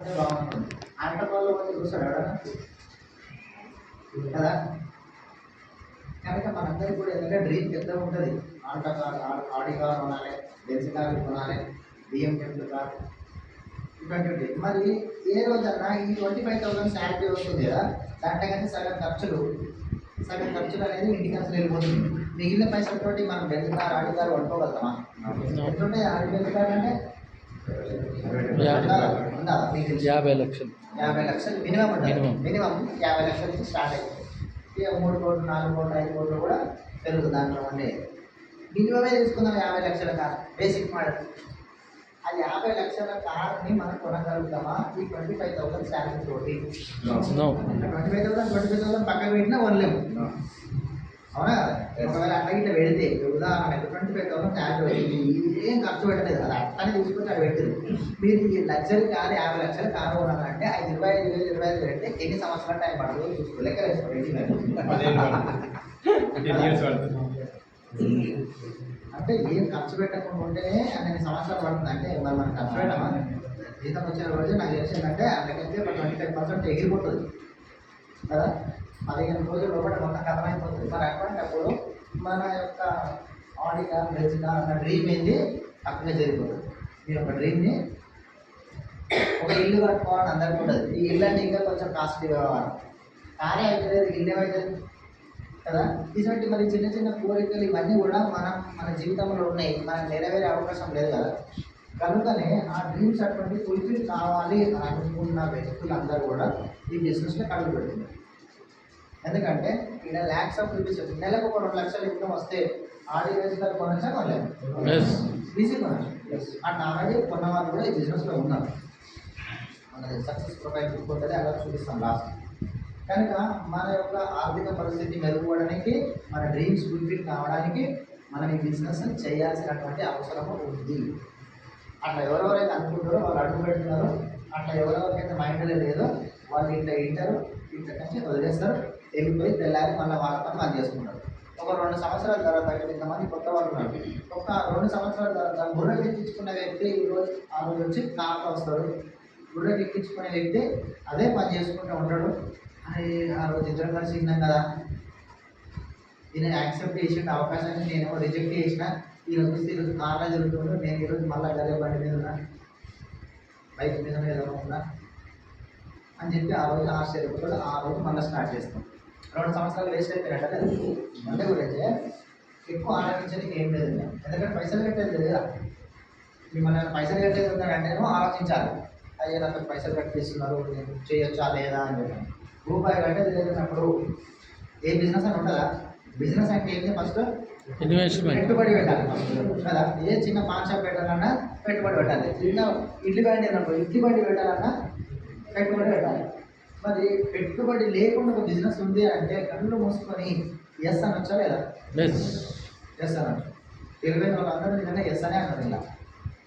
బాగుంటుంది. ఆటల వల్ల పోతే చూస్తాడు ఎవడన్నా కదా. కనుక మనందరికీ కూడా ఎందుకంటే డ్రీమ్ పెద్ద ఉంటుంది. ఆడి కార్ కొనాలి, బెంజ్ కార్లు కొనాలి, BMW కార్ ఇటువంటి. మరి ఏ రోజన్నా ఈ 25,000 శాలరీ వస్తుంది కదా, దాంట్లో కానీ సగం ఖర్చులు అనేది ఇంటికి అసలు వెళ్ళిపోతుంది. మిగిలిన పైసలతోటి మనం బెంజ్ కార్, ఆడి కార్ కొనుక్కోగలుగుతామా? ఎంతుంటే ఆడి బెంజ్ కార్ అంటే 50 లక్షలు మినిమం ఉంటుంది. మినిమం 50 లక్షల నుంచి స్టార్ట్ అవుతుంది. ఇక 3 కోట్లు, 4 కోట్లు, 5 కోట్లు కూడా పెరుగుతుంది. దాంట్లో ఉండే మినిమమే తీసుకుందాం 50 లక్షల కార్ బేసిక్ మోడల్. అది 50 లక్షల కార్ని మనం కొనగలుగుతామా ఈ 25,000 శాలరీ తోటి? 25,000 పక్కన పెట్టినా కొనలేము. అవునా కదా? ఒకవేళ అట్లా ఇట్లా పెడితే ఉదాహరణకు 25,000 శాలరీ ఏం ఖర్చు పెట్టలేదు, అది అట్లనే తీసుకొచ్చి అక్కడ పెట్టదు. మీరు ఈ లగ్జరీ కారు 50 లక్షల కారు కొనాలంటే 25,000 పెడితే ఎన్ని సంవత్సరాలు టైం పడుతుందో చూసుకో, లెక్క వేసుకోండి. అంటే ఏం ఖర్చు పెట్టకుండా ఉంటేనే అన్ని సంవత్సరాలు పడుతుంది. అంటే మరి మనం ఖర్చు పెట్టామా? జీతం వచ్చిన రోజు నాకు తెలిసిందంటే అందుకంటే ఒక 25% ఎగిరిపోతుంది కదా. 15 రోజుల లోపల మొత్తం కథమైపోతుంది. మరి అటువంటిప్పుడు మన యొక్క ఆడి కార్, బెంజ్ కార్ అన్న డ్రీమ్ ఏంది అక్కడే జరిగిపోతుంది. మీ యొక్క డ్రీమ్ని ఒక ఇల్లు కట్టుకోవాలని అందరికీ ఉండదు. ఈ ఇల్లు అంటే ఇంకా కొంచెం కాస్ట్లీ వ్యవహారం. కారే అవుతుంది, ఇల్లు ఏమవుతుంది కదా. ఇటువంటి మరి చిన్న చిన్న కోరికలు ఇవన్నీ కూడా మన జీవితంలో ఉన్నాయి, మనకు నెరవేరే అవకాశం లేదు కదా. కనుకనే ఆ డ్రీమ్స్ అటువంటి ఫుల్ఫిల్ కావాలి అని అనుకున్న వ్యక్తులందరూ కూడా ఈ బిజినెస్లో కడుగు పెడుతున్నారు. ఎందుకంటే ఇక్కడ ల్యాక్స్ ఆఫ్ రూపీస్ నెలకు ఒక 2 లక్షల ఇన్కమ్ వస్తే ఆడి వేసుకొని కొనచ్చా కొనలేదు, ఈజీ కొనచ్చు. అట్లా ఆల్రెడీ కొన్న వాళ్ళు కూడా ఈ బిజినెస్లో ఉన్నారు. మనది సక్సెస్ ప్రొఫైల్ చూసుకుంటే అలా చూపిస్తాం లాస్ట్. కనుక మన యొక్క ఆర్థిక పరిస్థితి మెరుగుపడడానికి, మన డ్రీమ్స్ ఫుల్ఫిల్ కావడానికి మనం ఈ బిజినెస్ చేయాల్సినటువంటి అవసరము ఉంది. అట్లా ఎవరెవరైతే అనుకుంటారో వాళ్ళు అడుగు పెడుతున్నారో, అట్లా ఎవరెవరికైతే మైండ్లో లేదో వాళ్ళు ఇట్లా ఇంటారు, ఇట్లా నుంచి వదిలేస్తారు, వెళ్ళిపోయి తెల్లారి మళ్ళీ వాళ్ళ పని వాళ్ళు చేసుకుంటారు. ఒక 2 సంవత్సరాల తర్వాత ఇంతమంది కొత్త వాళ్ళు ఉన్నారు. ఒక 2 సంవత్సరాల తర్వాత బుర్రకి ఎక్కించుకున్న వ్యక్తి ఈరోజు ఆ రోజు వచ్చి కార్లో వస్తాడు. బుర్రకి ఎక్కించుకునే వ్యక్తి అదే పని చేసుకుంటూ ఉంటాడు. అది ఆ రోజు ఇద్దరు కలిసి విన్నాం కదా, నేను యాక్సెప్ట్ చేసిన అవకాశాన్ని నేను రిజెక్ట్ చేసిన, ఈరోజు కార్లో జరుగుతుందో నేను ఈరోజు మళ్ళీ గదే బండి మీద ఉన్నా, బైక్ మీద ఉన్నా అని చెప్పి ఆ రోజు ఆశ్చర్యపోతాడు. ఆ రోజు మళ్ళీ స్టార్ట్ చేస్తాం. 2 సంవత్సరాలు వేస్ట్ అయిపోయినట్టు కదా. అంటే గురించి ఎక్కువ ఆలోచించడానికి ఏం లేదు, ఎందుకంటే పైసలు కట్టేది లేదు కదా. మిమ్మల్ని పైసలు కట్టేది ఉన్నాడంటేనో ఆలోచించాలి, అయ్యా నాకు పైసలు కట్టిస్తున్నారు, నేను చేయొచ్చా లేదా అని చెప్పి. రూపాయి కట్టేది లేదన్నప్పుడు ఏ బిజినెస్ అని ఉంటుందా? బిజినెస్ అంటే ఏంటి? ఫస్ట్ ఇన్వెస్ట్మెంట్, పెట్టుబడి పెట్టాలి కదా. ఏ చిన్న పాన్ షాప్ పెట్టాలన్నా పెట్టుబడి పెట్టాలి. చిన్న ఇడ్లీ బండి అన్నప్పుడు ఇడ్లీ బండి పెట్టాలన్నా పెట్టుబడి పెట్టాలి. మరి పెట్టుబడి లేకుండా ఒక బిజినెస్ ఉంది అంటే కళ్ళు మూసుకొని ఎస్ అనొచ్చా లేదా? ఎస్ అనొచ్చు. తెలివైన వాళ్ళందరూ నిజంగా ఎస్ అనే అన్నారు. ఇలా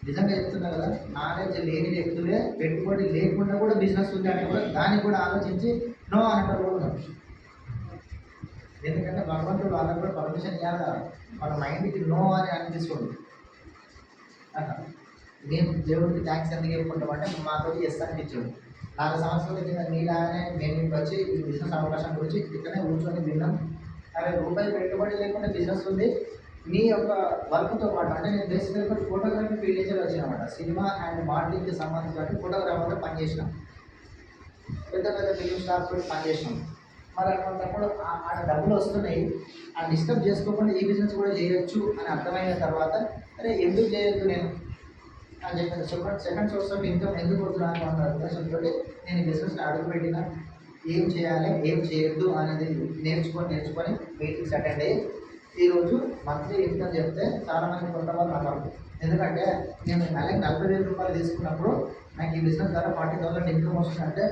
నిజంగా చెప్తున్నా కదా, నాలెడ్జ్ లేని వ్యక్తులే పెట్టుబడి లేకుండా కూడా బిజినెస్ ఉంది అంటే కూడా దాన్ని కూడా ఆలోచించి నో అనటం కూడా ఉన్నారు. ఎందుకంటే భగవంతుడు వాళ్ళకు కూడా పర్మిషన్ ఇవ్వాలి కదా. వాళ్ళ మైండ్కి నో అని అనిపిస్తుంది. మేము దేవుడికి థ్యాంక్స్ ఎందుకు చెప్పుకుంటామంటే మాతో ఎస్ అనిపించాడు. 4 సంవత్సరాల కింద నీలాగానే మేము మీకు వచ్చి ఈ బిజినెస్ అవకాశం గురించి ఇక్కడనే కూర్చొని విన్నాం. అరే రూపాయి పెట్టుబడి లేకుండా బిజినెస్ ఉంది, మీ యొక్క వర్క్తో పాటు. అంటే నేను బేసిక్గా ఫోటోగ్రఫీ ఫీల్డ్ నుంచి వచ్చినమాట. సినిమా అండ్ మోడలింగ్కి సంబంధించిన ఫోటోగ్రాఫర్గా పనిచేసినాం, పెద్ద పెద్ద ఫిల్మ్ స్టార్స్ కూడా పనిచేసినాం. మరి అటువంటిప్పుడు ఆడ డబ్బులు వస్తున్నాయి, ఆ డిస్టర్బ్ చేసుకోకుండా ఈ బిజినెస్ కూడా చేయొచ్చు అని అర్థమైన తర్వాత అరే ఎందుకు చేయొద్దు నేను అని చెప్పాను. సెకండ్ సోర్స్ ఆఫ్ ఇన్కమ్ ఎందుకు వద్దున్నాను అన్న ఉద్దేశంతో నేను ఈ బిజినెస్ని అడుగుపెట్టిన. ఏం చేయాలి, ఏం చేయొద్దు అనేది నేర్చుకొని మీటింగ్స్ అటెండ్ అయ్యి ఈరోజు మంత్లీ ఇన్కమ్ చెప్తే చాలామంది కొత్త వాళ్ళు అన్నారు. ఎందుకంటే నేను నెలకి 40,000 రూపాయలు తీసుకున్నప్పుడు నాకు ఈ బిజినెస్ ద్వారా 40,000 ఇన్కమ్ వస్తుందంటే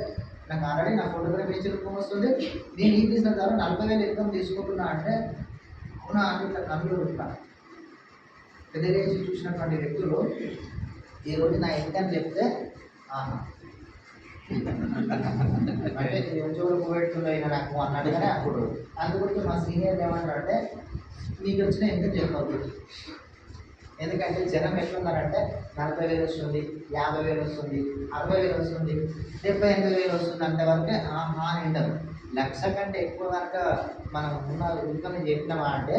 నాకు ఆల్రెడీ నా ఫోటోగ్రఫీ నుంచి ఇన్కమ్ వస్తుంది, నేను ఈ బిజినెస్ ద్వారా 40,000 ఇన్కమ్ తీసుకుంటున్నా అంటే అవునా అని ఇట్లా కళ్ళు పెద్దగా చూసినటువంటి వ్యక్తులు ఈరోజు నా ఇన్కమ్ చెప్తే అంటే ఉద్యోగులు పోగొట్టుకుంటూ నాకు అన్నట్టుగానే అప్పుడు. అందుగురించి మా సీనియర్ ఏమంటారు అంటే నీకు వచ్చిన ఇన్కమ్ చెప్పవద్దు, ఎందుకంటే జనం ఎట్లున్నారంటే 40,000 వస్తుంది, 50,000 వస్తుంది, 60,000 వస్తుంది, 78,000 వస్తుంది అంటే వరకే ఆహా అని వింటారు. 1,00,000 కంటే ఎక్కువ కనుక మనం ఉన్న ఇన్కమ్ చెప్పినామా అంటే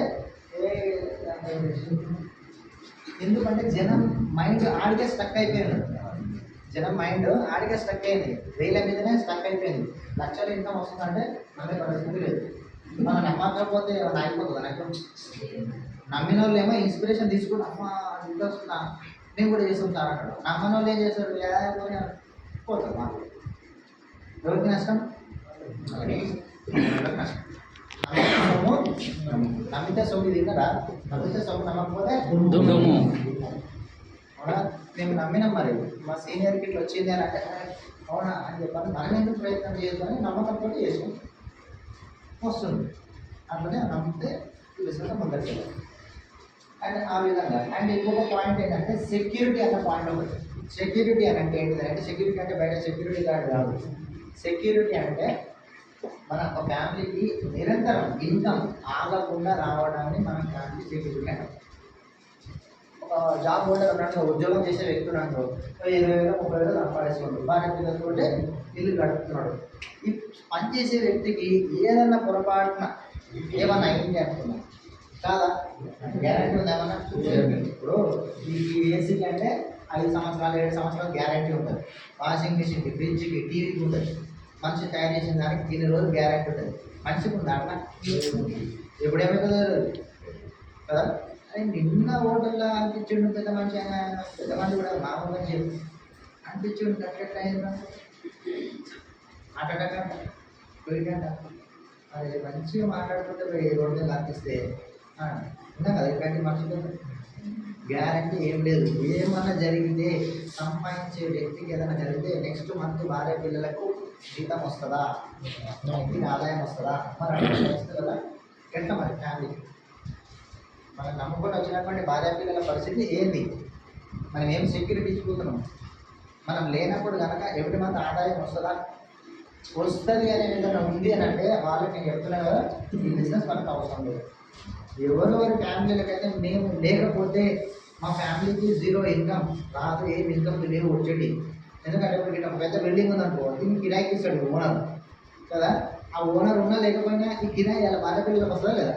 ఎందుకంటే జనం మైండ్ ఆడికే స్టక్ అయిపోయింది. జనం మైండ్ ఆడికే స్టక్ అయింది, వేల మీదనే స్టక్ అయిపోయింది. 1,00,000 ఇన్కమ్ వస్తుందంటే నమ్మే పరిస్థితి లేదు. మనం నమ్మకపోతే ఏమైనా అయిపోతుంది. నాకు నమ్మిన వాళ్ళు ఏమో ఇన్స్పిరేషన్ తీసుకుని అమ్మ ఇంట్లో వస్తున్నా నేను కూడా చేస్తుంటాను అంటాడు. నమ్మని వాళ్ళు ఏం చేస్తారు, పోతారు. మాకు ఎవరికి నష్టం? నష్టం. నమ్మితే సొమ్ము తిన్నరా? నమ్మితే సొమ్ము నమ్మకపోతే అవునా? మేము నమ్మినాం, మరి మా సీనియర్కి ఇట్లా వచ్చింది అని అంటే అవునా అని చెప్పాలి. మనం ఎందుకు ప్రయత్నం చేయొద్దని నమ్మకంతో చేసాం, వస్తుంది. అట్లనే నమ్మితే బిజినెస్ ముందరికి వెళ్ళాలి. అండ్ ఆ విధంగా అండ్ ఇంకొక పాయింట్ ఏంటంటే సెక్యూరిటీ అన్న పాయింట్ ఒకటి. సెక్యూరిటీ అని అంటే ఏంటిదంటే, సెక్యూరిటీ అంటే బయట సెక్యూరిటీ గార్డ్ కాదు. సెక్యూరిటీ అంటే మన ఒక ఫ్యామిలీకి నిరంతరం ఇన్కమ్ ఆగకుండా రావడాన్ని మనం ఫ్యామిలీ సెక్యూరిటీ అంటాం. ఒక జాబ్ హోల్డర్ ఉన్నాడు, ఉద్యోగం చేసే వ్యక్తి ఉన్నాడు, 20,000 30,000 సంపాదిస్తున్నాడు, భార్య పిల్లలతోటే ఇల్లు గడుపుతున్నాడు. ఈ పనిచేసే వ్యక్తికి ఏదన్నా పొరపాటున ఏమన్నా అయింది అనుకున్నాం కాదా, గ్యారంటీ ఉంది ఏమన్నా? ఇప్పుడు ఈ ఏసీకి అంటే 5 సంవత్సరాలు 7 సంవత్సరాలు గ్యారంటీ ఉంటుంది. వాషింగ్ మిషన్కి, ఫ్రిడ్జ్కి, టీవీకి ఉంటుంది. మనిషి తయారు చేసిన దానికి 3 రోజులు గ్యారంటీ ఉంటుంది. మనిషికి ఉంది అట్లా ఎప్పుడేమవుతుందో కదా. అది నిన్న హోటల్లో అనిపించిండు పెద్ద మనిషి, ఆయన పెద్ద మనిషి కూడా మామూలుగా చెప్పి అనిపించిండు కట్టెట్ అయిందా అటక పోయిందంట. అది మంచిగా మాట్లాడుకుంటే రోడ్డు మీద అనిపిస్తే ఉన్నా కదా. ఇట్లాంటి మనుషులు గ్యారంటీ ఏం లేదు. ఏమన్నా జరిగితే సంపాదించే వ్యక్తికి ఏదైనా జరిగితే నెక్స్ట్ మంత్ భార్య పిల్లలకు జీతం వస్తుందా, ఇంటికి ఆదాయం వస్తుందా? మరి అట్లా వస్తుంది కదా. ఎట్లా మరి ఫ్యామిలీ మనం నమ్ముకొని వచ్చినటువంటి భార్య పిల్లల పరిస్థితి ఏంది? మనం ఏం సెక్యూరిటీ ఇచ్చుకుంటున్నాం? మనం లేనప్పుడు కనుక ఎవ్రీ మంత్ ఆదాయం వస్తుందా? వస్తుంది అనే విధంగా ఉంది అని అంటే వాళ్ళకి నేను చెప్తున్నా కదా, ఈ బిజినెస్ మనకు అవసరం లేదు. ఎవరెవరి ఫ్యామిలీలకైతే మేము లేకపోతే మా ఫ్యామిలీకి 0 ఇన్కమ్ రాదు, ఏం ఇన్కమ్ లేవు వచ్చేటి. ఎందుకంటే ఇప్పుడు ఇట్లా పెద్ద బిల్డింగ్ ఉందనుకో, దీనికి కిరాయికి ఇస్తాడు ఓనర్ కదా. ఆ ఓనర్ ఉన్నా లేకపోయినా ఈ కిరాయి అలా భార్య పిల్లలకు వస్తుందా లేదా?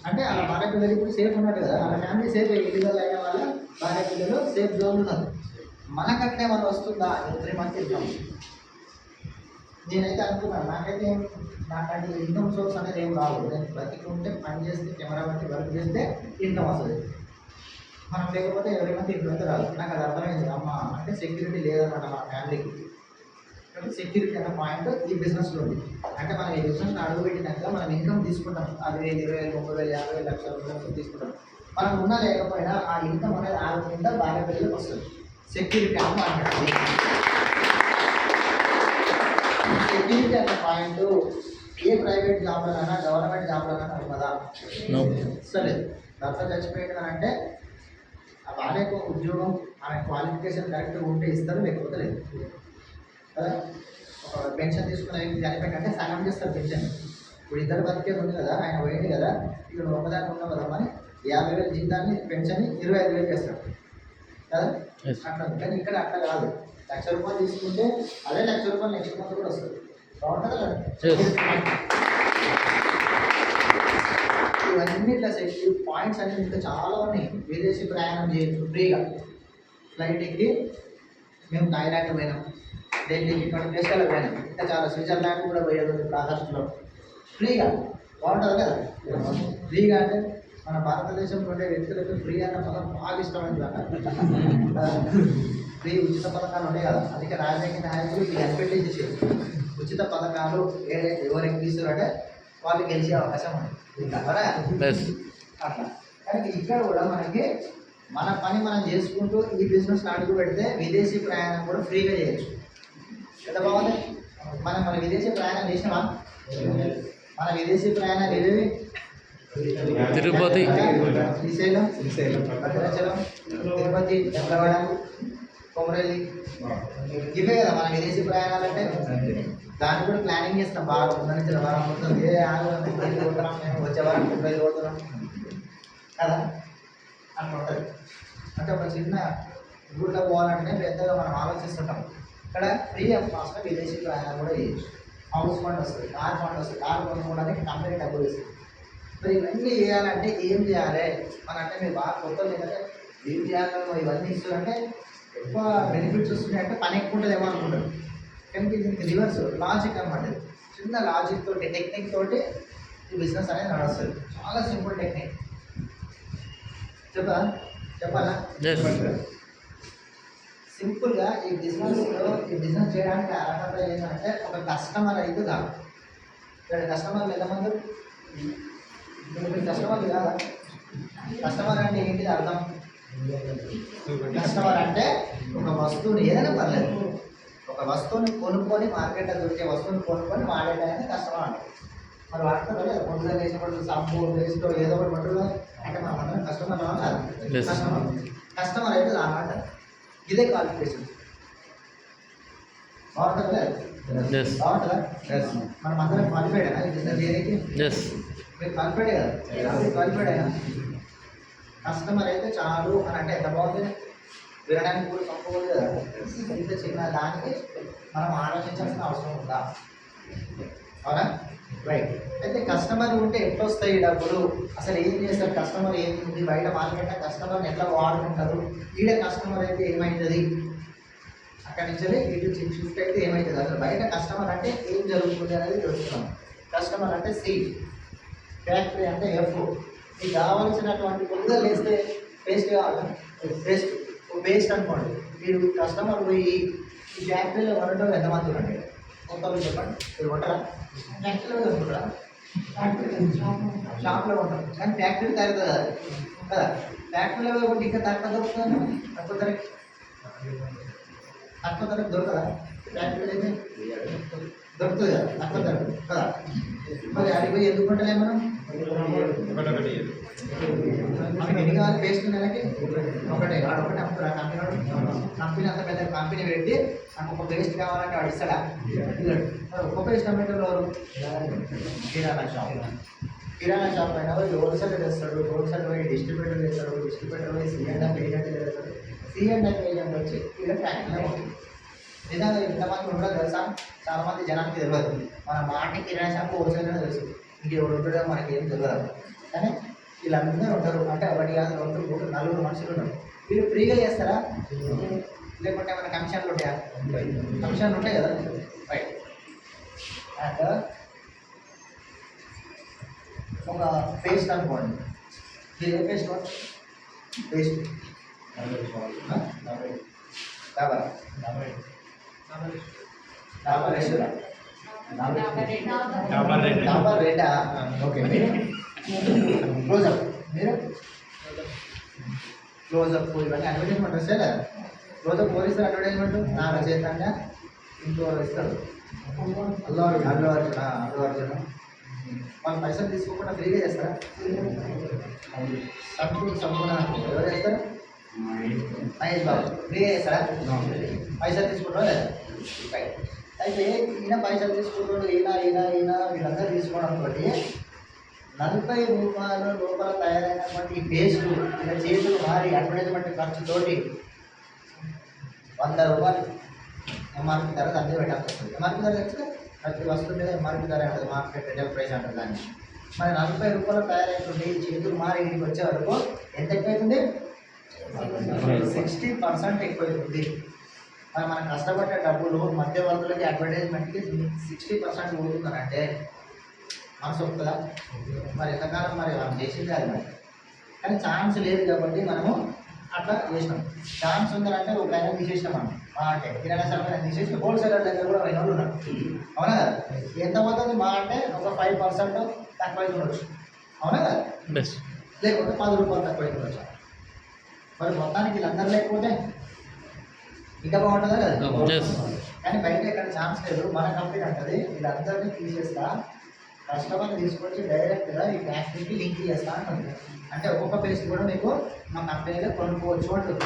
అంటే అలా భార్య పిల్లలు ఇప్పుడు సేఫ్ ఉన్నట్టు కదా, అలా ఫ్యామిలీ సేఫ్. ఇల్లీగల్ అయిన వాళ్ళ భార్య పిల్లలు సేఫ్ జోన్ ఉన్నారు. మనకట్లే వాళ్ళు వస్తుందా 3 మంత్స్ ఇన్కమ్? నేనైతే అనుకున్నాను, నాకైతే నాకంటే ఇన్కమ్ సోర్స్ అనేది ఏం రాదు. నేను బతికుంటే పని చేస్తే, కెమెరా బట్టి వర్క్ చేస్తే ఇన్కమ్ వస్తుంది. మనం లేకపోతే ఎవరి మంది ఇన్కమ్ అయితే రాదు. నాకు అది అర్థమైంది. అమ్మ అంటే సెక్యూరిటీ లేదన్నమాట మన ఫ్యామిలీకి. కాబట్టి సెక్యూరిటీ అన్న పాయింట్ ఈ బిజినెస్లో ఉంది. అంటే మనం ఈ బిజినెస్ని అడుగుపెట్టినాక మనం ఇన్కమ్ తీసుకుంటాం. 10,000 20,000 30,000 50,000 లక్షల రూపాయలు తీసుకుంటాం. మనం ఉన్నా లేకపోయినా ఆ ఇన్కమ్ అనేది ఆగకుండా భార్య పిల్లలకు వస్తుంది. సెక్యూరిటీ అన్న పాయింట్. సెక్యూరిటీ అన్న పాయింట్ ఏ ప్రైవేట్ జాబ్లోనైనా గవర్నమెంట్ జాబ్లోనైనా ఉన్నదా? సరే, భర్త చచ్చిపోయింది అని అంటే ఆ భార్య యొక్క ఉద్యోగం, ఆమె క్వాలిఫికేషన్ కరెక్ట్గా ఉంటే ఇస్తారు, లేకపోతే లేదు కదా. ఒక పెన్షన్ తీసుకున్న వ్యక్తి చనిపోయిందంటే సగం చేస్తారు పెన్షన్. ఇప్పుడు ఇద్దరు బతికే ఉంది కదా, ఆయన పోయింది కదా, ఇక నువ్వు ఒకదాన్ని ఉన్నావు కదా అని 50,000 జీతాన్ని పెన్షన్ 25,000 చేస్తాడు కదా. అట్లా కానీ ఇక్కడ అట్లా కాదు. 1,00,000 రూపాయలు తీసుకుంటే అదే 1,00,000 రూపాయలు నెక్స్ట్ మంత్ కూడా వస్తుంది. బాగుంటుంది కదా. ఇవన్నీ ఇట్లా పాయింట్స్ అనేవి ఇంకా చాలా ఉన్నాయి. విదేశీ ప్రయాణం చేయొచ్చు ఫ్రీగా. ఫ్లైట్ ఎక్కి మేము థాయిలాండ్ పోయినాం, ఢిల్లీకి, ఇక్కడ దేశాలకు పోయినాం, ఇంకా చాలా స్విట్జర్లాండ్ కూడా పోయేది ఇప్పుడు ఆగస్టులో ఫ్రీగా. బాగుంటుంది కదా. ఫ్రీగా అంటే మన భారతదేశంలో ఉండే వ్యక్తులకు ఫ్రీ అన్న పదం బాగా ఇష్టమైంది కదా. ఫ్రీ ఉచిత పథకాలు ఉన్నాయి కదా, అందుకే రాజకీయ నాయకులు ఇది కనిపెట్టి చేసేది. ఉచిత పథకాలు ఎవరికి తీస్తారంటే వాళ్ళు గెలిచే అవకాశం ఉంది. అట్లా కానీ ఇక్కడ కూడా మనకి మన పని మనం చేసుకుంటూ ఈ బిజినెస్ అడుగు పెడితే విదేశీ ప్రయాణం కూడా ఫ్రీగా చేయొచ్చు. ఎంత బాగుంది. మన విదేశీ ప్రయాణం చేసినామా? మన విదేశీ ప్రయాణాలు ఏవేవి? తిరుపతి, శ్రీశైలం, భద్రాచలం, తిరుపతి, చంద్రవాడ, కొమరల్లి, ఇవే కదా మన విదేశీ ప్రయాణాలు అంటే. దాన్ని కూడా ప్లానింగ్ చేస్తాం బాగా. ఉందని వారం అవుతుంది, పోతున్నాం, మేము వచ్చే వారం 30 పోతున్నాం కదా. అట్లా ఉంటుంది. అంటే ఒక చిన్న ఊళ్ళో పోవాలంటే పెద్దగా మనం ఆలోచిస్తుంటాం. ఇక్కడ ఫ్రీ ఆఫ్ కాస్ట్గా విదేశీ ప్రయాణం కూడా చేయొచ్చు. హౌస్ ఫండ్ వస్తుంది, కార్ ఫండ్ వస్తుంది, కార్ కొనుక్కోవడానికి కంపెనీ డబ్బులు ఇస్తుంది. మరి ఇవన్నీ చేయాలంటే ఏం చేయాలి అని అంటే మీరు బాగా కొత్త లేదంటే ఏం చేయాలో ఇవన్నీ ఇస్తుందంటే ఎక్కువ బెనిఫిట్స్ వస్తున్నాయంటే పని ఎక్కువ ఉంటుంది ఏమో అనుకుంటారు. కానీ దీనికి రివర్స్ లాజిక్ అనమాట. చిన్న లాజిక్ తోటి టెక్నిక్ తోటి ఈ బిజినెస్ అనేది నడుస్తుంది. చాలా సింపుల్ టెక్నిక్. చెప్పాలా? సింపుల్గా ఈ బిజినెస్ చేయడానికి అర్హత ఏంటంటే ఒక కస్టమర్ అయితే కాదు. ఇక్కడ కస్టమర్లు ఎంతమంది? మీరు కస్టమర్లు కాదా? కస్టమర్ అంటే ఏంటిది అర్థం? కస్టమర్ అంటే ఒక వస్తువుని ఏదైనా పర్లేదు, ఒక వస్తువుని కొనుక్కొని మార్కెట్లో దొరికే వస్తువుని కొనుక్కొని వాడేటైనా కస్టమర్ అంటారు. మరి వాడతారు లేదా? పొద్దున వేసినప్పుడు సబ్బు వేస్ట్ ఏదో ఒకటి పట్టుగా అంటే మనం అందరం కస్టమర్ కాదు. కస్టమర్ అయితే అలా అంటారు. ఇదే క్వాలిఫికేషన్. బాగుంటుందా? బాగుంటుందా? మనం అందరం క్వాలిఫైడ్ అయినా బిజినెస్ చేయడానికి? మీరు క్వాలిఫైడ్ కదా? మీరు క్వాలిఫైడ్ అయినా కస్టమర్ అయితే చాలు అని అంటే ఎంత బాగుంది. వినడానికి కూడా తక్కువ కదా. ఇంత చిన్న దానికి మనం ఆలోచించాల్సిన అవసరం ఉందా? అవునా? రైట్. అయితే కస్టమర్ ఉంటే ఎట్లా వస్తాయి డబ్బులు? అసలు ఏం చేస్తారు? కస్టమర్ ఏముంది బయట మార్కెట్లో? కస్టమర్ని ఎట్లా వాడుకుంటారు? ఈడ కస్టమర్ అయితే ఏమవుతుంది? అక్కడి నుంచి ఇటు షిఫ్ట్ అయితే ఏమవుతుంది? అసలు బయట కస్టమర్ అంటే ఏం జరుగుతుంది అనేది తెలుస్తున్నాం. కస్టమర్ అంటే సి, ఫ్యాక్టరీ అంటే ఎఫ్. మీకు కావాల్సినటువంటి కొద్దిగా వేస్తే పేస్ట్ కావాలి. పేస్ట్ అనుకోండి. మీరు కస్టమర్ పోయి ఈ ఫ్యాక్టరీలో కొనటం ఎంతమంది ఉండండి? మొత్తం చెప్పండి. మీరు కొంటారా? ఫ్యాక్టరీలో కొనుక్కుంటారా? షాప్లో ఉంటాం. కానీ ఫ్యాక్టరీ తయారు కదా కదా. ఫ్యాక్టరీలో ఒకటి ఇంకా తక్కువ దొరుకుతుంది. తక్కువ ధరకి దొరకదా? ఫ్యాక్టరీలో అయితే దొరుకుతుంది కదా తక్కువ ధరకు కదా. మరి అడిగి పోయి ఎందుకు కొంటలే మనం? మనకి ఎన్ని కావాలి పేస్ట్? నెలకి ఒకటే అప్పుడు కంపెనీ అంత పెద్ద కంపెనీ పెట్టి నాకు ఒక పేస్ట్ కావాలంటే వాడు ఇస్తాడా? ఒక్క పేస్ట్ అమ్మేటోళ్ళు ఎవరు? కిరాణా షాప్ అయినా పోయి హోల్సేల్ చేస్తాడు, హోల్సేల్ పోయి డిస్ట్రిబ్యూటర్ చేస్తాడు, డిస్ట్రిబ్యూటర్ పోయి సిఎండ్ఎఫ్ ఏజెంట్ చేస్తాడు, సిఎండ్ఎఫ్ ఏజెంట్ వచ్చి ఇక్కడ ఫ్యాక్టరీలో ఉంటుంది. నిజంగా ఎంతమంది ఉండదు తెలుసా? చాలామంది జనానికి తెలియదు. మన మాటి కిరాణా షాప్ హోల్సేల్ అని తెలుసు, ఇంకెవరు ఉంటుందో మనకి ఏం తెలియదు. కానీ వీళ్ళందరూ ఉంటారు. అంటే ఒకటి కాదు, 2, 3, 4 మనుషులు ఉన్నారు. వీళ్ళు ఫ్రీగా చేస్తారా? లేకుంటే ఏమైనా కమిషన్లు ఉంటాయా? కమిషన్లు ఉంటాయి కదా. రైట్. అండ్ ఒక పేస్ట్ అనుకోండి. మీరు ఏ paste? Paste Dabur restaurant Dabur రెడ్డా? ఓకే. క్లోజప్. మీరు క్లోజప్ ఇవన్నీ అడ్వర్టైజ్మెంట్ వస్తాయి కదా. క్లోజప్ పోలీసులు అడ్వర్టైజ్మెంట్ నా రచయితంగా ఇంకో ఇస్తారు. అల్లు అర్జున్ వాళ్ళు పైసలు తీసుకోకుండా ఫ్రీగా చేస్తారా? సంపూర్ణ ఎవరు చేస్తారు? మహేష్ బాబు ఫ్రీగా చేస్తారా? పైసలు తీసుకుంటారా లేదా? అయితే ఈయన పైసలు తీసుకుంటాడు, ఈయన వీళ్ళందరూ తీసుకోవడంతో 40 రూపాయల లోపల తయారైనటువంటి ఈ పేస్ట్ ఇలా చేతులు మారి అడ్వర్టైజ్మెంట్ ఖర్చుతోటి 100 రూపాయలు ఎంఆర్పి ధర అంతే పెట్టాల్సి వస్తుంది. ఎంఆర్పి ధర తెచ్చితే ప్రతి వస్తువు మీద ఎంఆర్పి ధర ఉంటుంది, మార్కెట్ రిటైల్ ప్రైస్ అంటారు దాన్ని. మరి 40 రూపాయలు తయారైతుంది చేతులు మారి ఇంటికి వచ్చే వరకు ఎంత ఎక్కువైతుంది? 60% ఎక్కువైతుంది. మరి మనం కష్టపడ్డ డబ్బులు మధ్యవర్తులకి అడ్వర్టైజ్మెంట్కి 60% పోతుందనంటే మనసు ఒప్పుతుందా? మరి ఎంతకాలం మరి మనం చేసింది అది మరి. కానీ ఛాన్స్ లేదు కాబట్టి మనము అట్లా చేసినాం. ఛాన్స్ ఉందంటే ఒక ఆయన తీసేసినాం మనం. అంటే కిరాణా షాప్ తీసేసి హోల్సేలర్ దగ్గర కూడా అయిన వాళ్ళు ఉన్నారు. అవునా కదా? ఎంత పోతుంది? మా అంటే ఒక 5% తక్కువ ఉండొచ్చు. అవునా కదా? లేకపోతే 10 రూపాయలు తక్కువ ఉండొచ్చు. మరి మొత్తానికి వీళ్ళందరూ లేకపోతే ఇంకా బాగుంటుందా కదా? కానీ బయట ఎక్కడ ఛాన్స్ లేదు. మన కంపెనీ అంటది వీళ్ళందరినీ తీసేస్తా, కస్టమర్ని తీసుకొచ్చి డైరెక్ట్గా ఈ ఫ్యాక్టరీకి లింక్ చేస్తా అంటుంది. అంటే ఒక్కొక్క పేస్ట్ కూడా మీకు మా కంపెనీలో కొనుక్కోవచ్చు అంటుంది.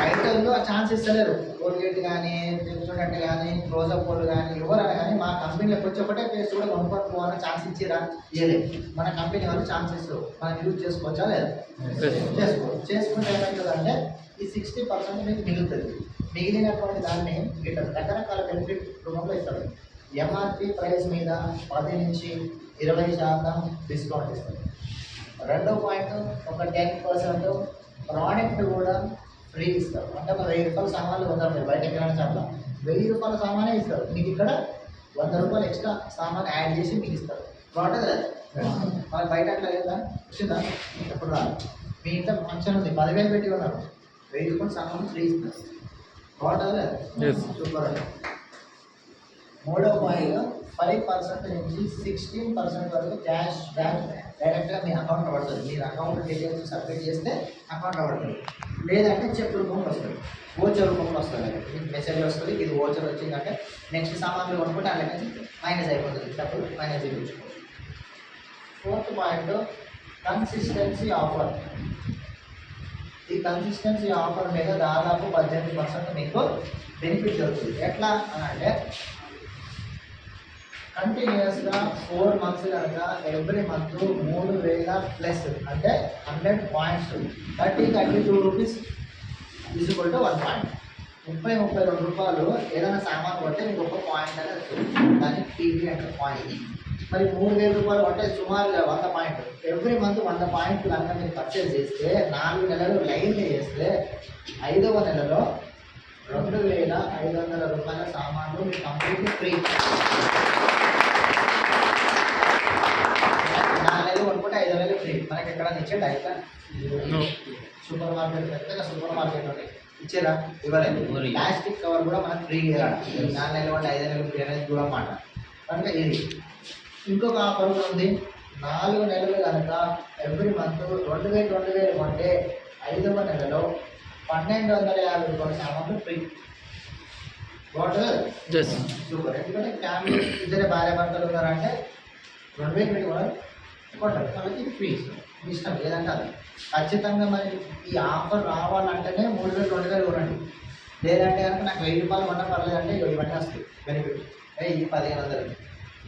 ఐటెంలో వాళ్ళకి ఛాన్స్ ఇస్తలేరు. కోల్గేట్ కానీ, పెప్సోడెంట్ కానీ, క్లోజప్ వాళ్ళు కానీ, ఎవరైనా కానీ మా కంపెనీలోకి వచ్చి ఒకటే పేస్ట్ కూడా కొనుక్కొని పోవాలని ఛాన్స్ ఇచ్చిరా? ఇవ్వలేదు. మన కంపెనీ వాళ్ళు ఛాన్స్ ఇస్తారు. మనం యూజ్ చేసుకోవచ్చా లేదా? చేసుకుంటే ఏమవుతుందంటే ఈ 60% మీకు మిగులుతుంది. మిగిలినటువంటి దాన్ని ఇట్లా రకరకాల బెనిఫిట్ రూపంలో ఇస్తారు. ఎంఆర్పి ప్రైస్ మీద 10 నుంచి 20% డిస్కౌంట్ ఇస్తారు. రెండో పాయింట్, ఒక 10% ప్రోడక్ట్ కూడా ఫ్రీ ఇస్తారు. అంటే ఒక 1000 రూపాయల సామాన్లు కొంటారు మీరు బయట ఎక్కడైనా చాలా 1000 రూపాయల సామానే ఇస్తారు. మీకు ఇక్కడ 100 రూపాయలు ఎక్స్ట్రా సామాన్ యాడ్ చేసి మీకు ఇస్తారు. బాగుంటుంది కదా? వాళ్ళకి బయట అట్లా లేదా? వచ్చిందా? ఎప్పుడు రాదు. మీ ఇంట్లో ఫంక్షన్ ఉంది, 10,000 పెట్టి ఉన్నారు, 1000 రూపాయల సామాన్ ఫ్రీ ఇస్తారు. బాగుంటుంది కదా? సూపర్. మూడో పాయింట్, 5% నుంచి 16% వరకు క్యాష్ బ్యాక్ డైరెక్ట్గా మీ అకౌంట్లో పడుతుంది. మీరు అకౌంట్ డీటెయిల్స్ సబ్మిట్ చేస్తే అకౌంట్లో పడుతుంది. లేదంటే చెక్ రూపంలో వస్తుంది, ఓచర్ రూపంలో వస్తుంది. మీకు మెసేజ్ వస్తుంది, ఇది ఓచర్ వచ్చిందంటే నెక్స్ట్ సామాన్లు కొనుక్కుంటే అలాగే మైనస్ అయిపోతుంది. డబ్బులు మైనస్ చేయించుకోవచ్చు. Fourth point, consistency offer. ఈ కన్సిస్టెన్సీ ఆఫర్ మీద దాదాపు 18% మీకు బెనిఫిట్ జరుగుతుంది. ఎట్లా అని అంటే కంటిన్యూస్గా 4 months కనుక ఎవ్రీ మంత్ 3,000 అంటే 100 points, 32 rupees equal to 1 point. 32 రూపాయలు ఏదైనా సామాన్ కొడితే మీకు ఒక పాయింట్ అనేది వస్తుంది. దాన్ని పీవీ అంటే పాయింట్. మరి 3,000 రూపాయలు అంటే సుమారుగా 100 పాయింట్. ఎవ్రీ మంత్ 100 పాయింట్లు కనుక మీరు పర్చేజ్ చేస్తే 4 నెలలు లైన్గా చేస్తే 5వ నెలలో 2,500 రూపాయల సామాన్లు మీకు కంప్లీట్లీ ఫ్రీ. 4 నెలలు కొనుక్కుంటే 5 నెలలు ఫ్రీ. మనకి ఎక్కడ ఇచ్చేది అయితే సూపర్ మార్కెట్, పెద్దగా సూపర్ మార్కెట్ ఉంటాయి, ఇచ్చేదా? ఇవ్వలేదు. ప్లాస్టిక్ కవర్ కూడా మనకు ఫ్రీ ఇవ్వాలి. 4 నెలలు అంటే 5 నెలలు ఫ్రీ అనేది దూరం మాట. కనుక ఇది ఇంకొక ఆఫర్ కూడా ఉంది. 4 నెలలు కనుక ఎవ్రీ మంత్ 2,000 కొంటే 5వ నెలలో 1,250 రూపాయల సామాన్లు ఫ్రీ. బాగుంటుంది. సూపర్. ఎందుకంటే ఫ్యామిలీ ఇద్దరే భార్య భర్తలు ఉన్నారంటే 2,000 పెట్టి కూడా కొంటారు, కాబట్టి ఫ్రీ ఇష్టం ఏదంటే అది. ఖచ్చితంగా మరి ఈ ఆఫర్ రావాలంటేనే 3,000 2,000 కొనండి. లేదంటే కనుక నాకు 1,000 రూపాయలు కొన్నా పర్లేదంటే ఇవన్నీ వస్తాయి బెనిఫిట్. ఈ 1,500.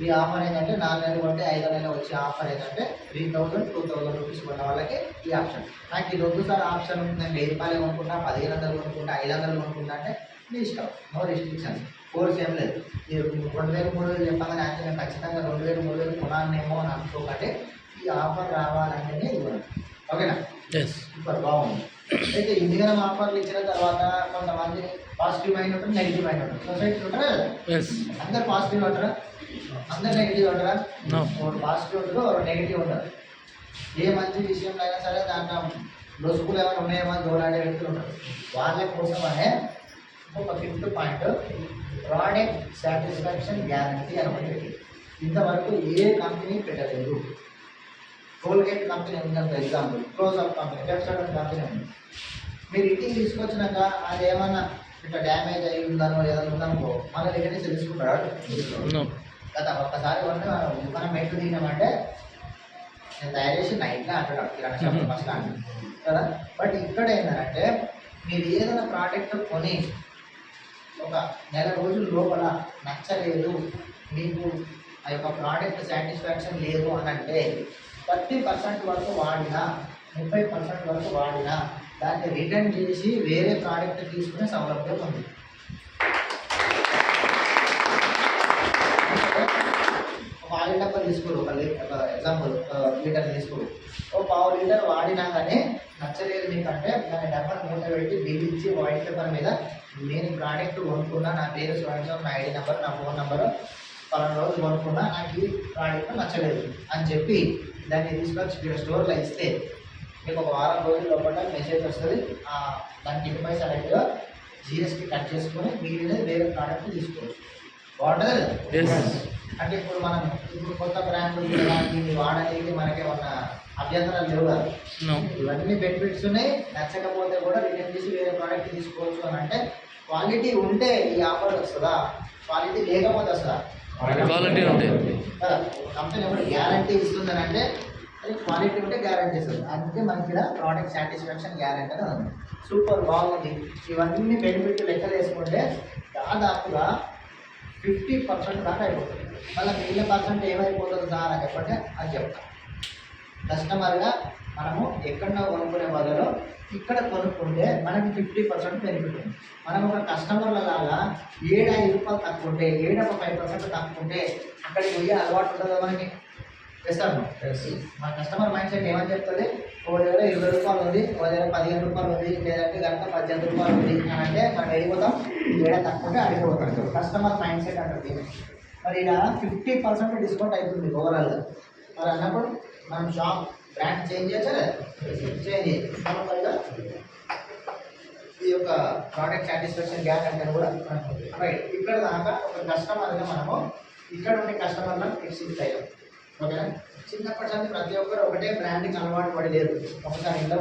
ఈ ఆఫర్ ఏంటంటే 4 నెలలు కొంటే 5వ నెల వచ్చే ఆఫర్ ఏంటంటే 3,000 2,000 రూపీస్ కొన్న వాళ్ళకి ఈ ఆప్షన్. నాకు ఇది వద్దు సార్ ఆప్షన్ ఉంది, నేను 1,000 రూపాయలు కొనుక్కుంటా, 1,500 కొనుక్కుంటా, 500 కొనుక్కుంటా అంటే మీ ఇష్టం. నో రిస్ట్రిక్షన్స్, కోర్స్ ఏం లేదు. మీరు 2,000 3,000 చెప్పగానే అంటే నేను ఖచ్చితంగా 2,000 3,000 కొనాలేమో అని అనుకోకండి. ఈ ఆఫర్ రావాలంటేనే ఇవ్వండి. ఓకేనా? సూపర్, బాగుంది. అయితే ఇందుకనే ఆఫర్లు ఇచ్చిన తర్వాత కొంతమంది పాజిటివ్ మైండ్ ఉంటుంది, నెగిటివ్ మైండ్ ఉంటుంది. సొసైటీ ఉంటారా? అందరు పాజిటివ్ ఉంటారా? అందరు నెగిటివ్ ఉంటారా? పాజిటివ్ ఉంటారు, నెగిటివ్ ఉంటారు. ఏ మంచి విషయంలో అయినా సరే దాంట్లో లొసుకులు ఏమైనా ఉన్నాయేమో జోలాడే వ్యక్తులు ఉంటారు. వాళ్ళ కోసమనే ఒక 5th point, product satisfaction guarantee అనమాట. ఇంతవరకు ఏ కంపెనీ పెట్టలేదు. కోల్గేట్ కంపెనీ ఉందంటే example, Closeup company, Pepsodent company ఉంది. మీరు ఇంటికి తీసుకొచ్చినాక అది ఏమన్నా ఇట్లా డ్యామేజ్ అయ్యి ఉందనో ఏదైనా ఉందనుకో మళ్ళీ దగ్గర నుంచి తెలుసుకుంటాడు కదా. ఒక్కసారి మనం మెట్లు దిగినామంటే నేను తయారు చేసి నైట్గా అంటాడు కిరాణా షాప్ ఫస్ట్ అంటాడు కదా. బట్ ఇక్కడ ఏంటంటే మీరు ఏదైనా ప్రోడక్ట్ కొని ఒక నెల రోజుల లోపల నచ్చలేదు, మీకు ఆ యొక్క ప్రోడక్ట్ సాటిస్ఫాక్షన్ లేదు అని అంటే 30% వరకు వాడినా 30% వరకు వాడినా దాన్ని రిటర్న్ చేసి వేరే ప్రోడక్ట్ తీసుకునే సౌలభ్యం ఉంది. ఒక ఆయిల్ డబ్బా తీసుకోరు, ఒక ఎగ్జాంపుల్ లీటర్ తీసుకోరు, ఒక 1/2 లీటర్ వాడినా కానీ నచ్చలేదు మీకంటే దాని డబ్బాను మూట పెట్టి బిల్ ఇచ్చి వైట్ పేపర్ మీద నేను ప్రోడక్ట్ కొనుక్కున్నా, నా పేరు స్వయంగా, నా ఐడి నెంబర్, నా ఫోన్ నెంబరు, పలానా రోజు కొనుక్కున్నా, నాకు ఈ ప్రోడక్ట్ నచ్చలేదు అని చెప్పి దాన్ని తీసుకొచ్చి మీరు స్టోర్లో ఇస్తే మీకు ఒక వారం రోజుల లోపల మెసేజ్ వస్తుంది. దానికి 25% GST కట్ చేసుకొని మిగిలినది వేరే ప్రోడక్ట్ తీసుకోవచ్చు. బాగుంటుంది కదా? అంటే ఇప్పుడు కొత్త బ్రాండ్ దీన్ని వాడడానికి మనకేమన్నా అభ్యంతరాలు లేవు కదా. ఇవన్నీ బెనిఫిట్స్ ఉన్నాయి. నచ్చకపోతే కూడా రిటర్న్ చేసి వేరే ప్రోడక్ట్ తీసుకోవచ్చు అని అంటే క్వాలిటీ ఉంటే ఈ ఆఫర్ వస్తుందా, క్వాలిటీ లేకపోతే వస్తుందా? క్వాలిటీ ఉంటే కదా. కంపెనీ కూడా గ్యారంటీ ఇస్తుందని అంటే అది క్వాలిటీ ఉంటే గ్యారంటీ ఇస్తుంది. అందుకే మనకి ఇక్కడ ప్రోడక్ట్ సాటిస్ఫాక్షన్ గ్యారంటీ అని ఉంది. సూపర్ బాగుంది. ఇవన్నీ బెనిఫిట్ లెక్కలు వేసుకుంటే దాదాపుగా 50% దాకా అయిపోతుంది. మళ్ళీ మిగిలిన పర్సెంట్ ఏమైపోతుంది సార్ అని చెప్పంటే అది చెప్తాం. కస్టమర్గా మనము ఎక్కడన్నా కొనుక్కునే బదులు ఇక్కడ కొనుక్కుంటే మనకి 50% బెనిఫిట్ ఉంది. మనం ఒక కస్టమర్ల లాగా 7-5 రూపాయలు తక్కువ ఉంటే 5% తక్కువ ఉంటే అక్కడికి పోయే అలవాటు ఉంటుందా మనకి? చేస్తాను. మన కస్టమర్ మైండ్ సెట్ ఏమని చెప్తుంది? ఒక దగ్గర 20 రూపాయలు ఉంది, ఒక దగ్గర 15 రూపాయలు ఉంది, లేదంటే కనుక 18 రూపాయలు ఉంది అని అంటే మనం వెళ్ళిపోతాం. 7 తక్కువ ఉంటే అడిగిపోతాం. కస్టమర్ మైండ్ సెట్ అంటుంది. మరి ఇలా 50% డిస్కౌంట్ అవుతుంది ఓవరాల్గా. మరి అన్నప్పుడు మనం షాప్ బ్రాండ్ చేంజ్ చేయొచ్చా లేదా? చేంజ్ చేయాలి. ఈ యొక్క ప్రోడక్ట్ సాటిస్ఫాక్షన్ గ్యారంటీ కూడా రైట్. ఇక్కడ దాకా ఒక కస్టమర్గా మనము ఇక్కడ ఉండే కస్టమర్లను ఎక్సిట్ అయ్యాం. ఓకేనా? చిన్నప్పటి నుంచి ప్రతి ఒక్కరు ఒకటే బ్రాండ్కి అలవాటు పడలేదు. ఒకసారి ఇంట్లో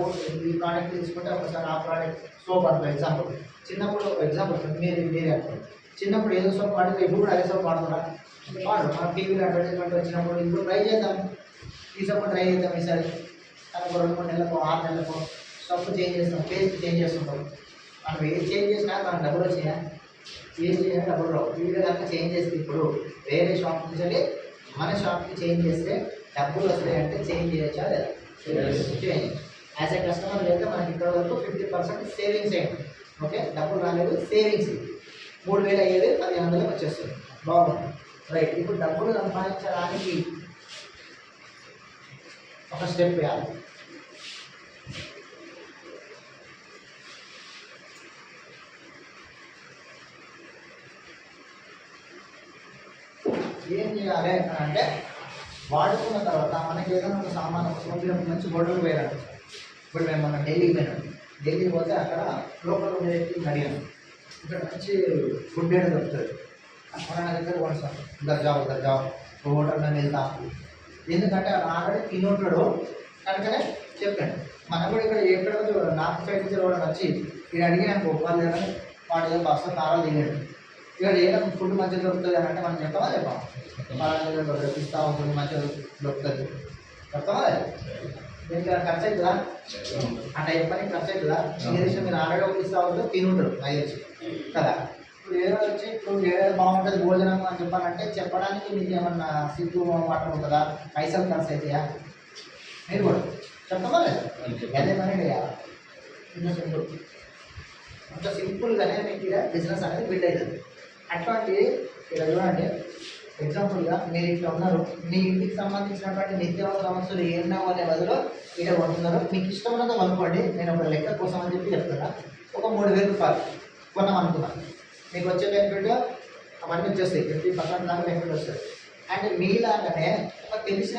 ఈ ప్రోడక్ట్ తీసుకుంటే ఒకసారి ఆ ప్రోడక్ట్ సోప్ అనుకో ఎగ్జాంపుల్. చిన్నప్పుడు ఎగ్జాంపుల్ మీరే అనుకోండి. చిన్నప్పుడు ఏదో సోప్ వాడితే ఇప్పుడు కూడా అదే సోప్ వాడుతున్నా వాడు. మన టీవీలో అడ్వర్టైజ్మెంట్ వచ్చినప్పుడు ఇప్పుడు ట్రై చేద్దాం, ఈ సోప్ ట్రై చేద్దాం ఈసారి. కానీ 2-3 నెలలకు 6 నెలలకు సోప్ చేంజ్ చేస్తాం, పేస్ట్ చేంజ్ చేస్తుంటాం. మనం ఏది చేంజ్ చేసినా మనం డబ్బులు వచ్చినా ఏం చేసినా డబ్బులు రావు. వీడియో కనుక చేంజ్ చేస్తే ఇప్పుడు వేరే షాప్ నుంచి మన షాప్కి చేంజ్ చేస్తే డబ్బులు వస్తాయి. అంటే చేంజ్ చేయొచ్చా లేదా? చేంజ్. యాజ్ ఎ కస్టమర్ అయితే మనకి ఇక్కడ వరకు 50% సేవింగ్స్ అయ్యింది. ఓకే, డబ్బులు రాలేదు, సేవింగ్స్ 3000 అయ్యేది 1500 వచ్చేస్తుంది. బాగుంది. రైట్. ఇప్పుడు డబ్బులు సంపాదించడానికి ఒక స్టెప్ వేయాలి. ఏం చేయాలి అని అంటే వాడుకున్న తర్వాత మనకి ఏదైనా ఒక సామాన్ మంచి హోటల్కి పోయాడు. ఇప్పుడు మేము మన ఢిల్లీకి పోయినాం. ఢిల్లీ పోతే అక్కడ లోకల్ ఉండే వ్యక్తిని అడిగాను, ఇక్కడ మంచి ఫుడ్ ఏదో దొరుకుతుంది మన దగ్గర కొనసాం. దర్జావు హోటల్ మేము వెళ్తాము. ఎందుకంటే ఆల్రెడీ తినుంటాడు కనుకనే చెప్పాను. మనం కూడా ఇక్కడ ఎక్కడ నార్త్ సైడ్ నుంచి కూడా వచ్చి ఇక్కడ అడిగినాను వాళ్ళు ఏదైనా వాడు ఏదో బస్సు కారాలు దిగాడు. ఇక్కడ ఏదైనా ఫుడ్ మంచిగా దొరుకుతుంది అని అంటే మనం చెప్పామా చెప్పాము? పిస్తా ఉంటుంది మంచిగా దొరుకుతుంది చెప్తామా? దీనికి ఖర్చు అవుతుందా? ఆ టైం పని ఖర్చు అవుతుందా? ఇంగ్లీష్ మీరు ఆల్రెడీ ఒక పిస్తా ఉంటుందో తినుంటారు అయ్యొచ్చు కదా. ఇప్పుడు ఏదో వచ్చి ఇప్పుడు ఏదో బాగుంటుంది భోజనం అని చెప్పాలంటే చెప్పడానికి మీకు ఏమన్నా సిగ్గు మాట ఉంటుందా? పైసలు ఖర్చు అవుతాయా? మీరు కూడా చెప్తామా లేదా? అదే పని వేయాలి. అంత సింపుల్గానే మీకు ఇక బిజినెస్ అనేది బిల్డ్ అవుతుంది. అట్లాంటి ఇలా చూడండి, ఎగ్జాంపుల్గా మీరు ఇట్లా ఉన్నారు, మీ ఇంటికి సంబంధించినటువంటి నిత్యావసర వస్తువులు ఏమన్నా అనే బదులు ఇక్కడ కొంటున్నారు. మీకు ఇష్టమైనది కొనుక్కోండి. నేను ఒక లెక్క కోసం అని చెప్పి చెప్తున్నా. ఒక 3000 రూపాయలు కొన్నాం అనుకున్నాను. మీకు వచ్చే బెనిఫిట్ అవన్నీ వచ్చేస్తాయి. 50% దాకా బెనిఫిట్ వస్తుంది. అండ్ మీలాగానే ఒక తెలిసిన